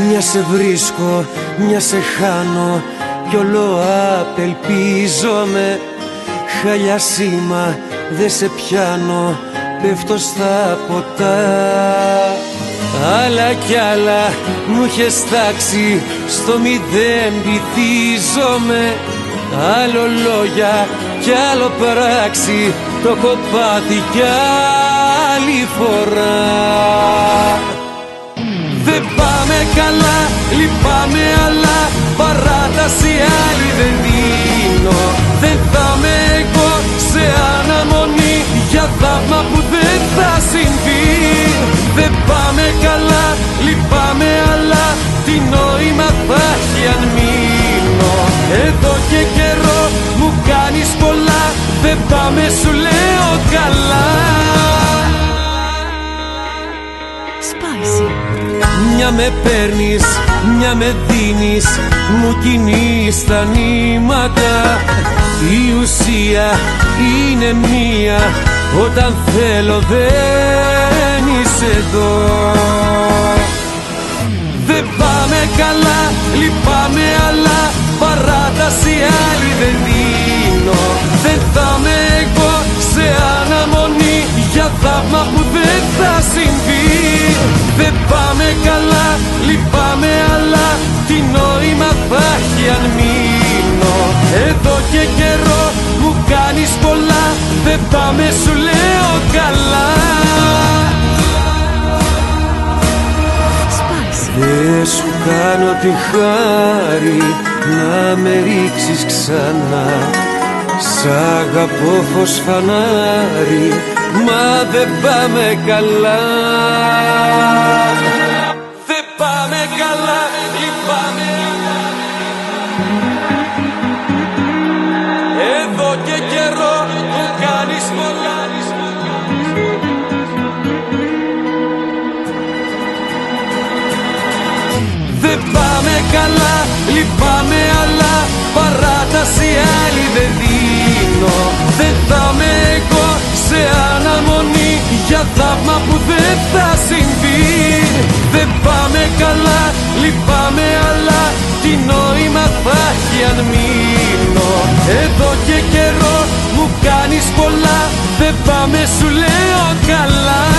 Μια σε βρίσκω, μια σε χάνω κι όλο απελπίζομαι. Χαλιά σήμα, δε σε πιάνω, πέφτω στα ποτά. Άλλα κι άλλα μου είχες τάξει, στο μηδέν βυθίζομαι. Άλλο λόγια κι άλλο πράξη, το κοπάδι κι άλλη φορά. Δεν πάμε καλά, λυπάμαι αλλά παράταση άλλη δεν δίνω. Δεν θα είμαι εγώ σε αναμονή για θαύμα που δεν θα συμβεί. Δεν πάμε καλά, λυπάμαι αλλά τι νόημα θα έχει αν μείνω. Εδώ και καιρό μου κάνεις πολλά, δεν πάμε σου λέω καλά. Μια με παίρνεις, μια με δίνεις, μου κινείς τα νήματα. Η ουσία είναι μία, όταν θέλω δεν είσαι εδώ. Δεν πάμε καλά, λυπάμαι αλλά παράταση άλλη δεν δίνω. Δεν θα είμαι εγώ σε αναμονή για θαύμα που δεν θα συμβεί. Δεν πάμε καλά, λυπάμαι αλλά τι νόημα θα έχει αν μείνω. Εδώ και καιρό μου κάνεις πολλά, δεν πάμε σου λέω καλά. Δεν σου κάνω τη χάρη να με ρίξεις ξανά. Σ' αγαπώ φως φανάρι, μα δεν πάμε καλά. Δεν πάμε καλά, λυπάμαι. Εδώ και καιρό μου κάνεις πολλά. Δεν πάμε καλά, λυπάμαι αλλά παράταση άλλη δεν δίνω. Δεν θα είμαι εγώ σε αναμονή για θαύμα που δεν θα συμβεί. Δεν πάμε καλά, λυπάμαι αλλά τι νόημα θα έχει αν μείνω. Εδώ και καιρό μου κάνεις πολλά, δεν πάμε σου λέω καλά.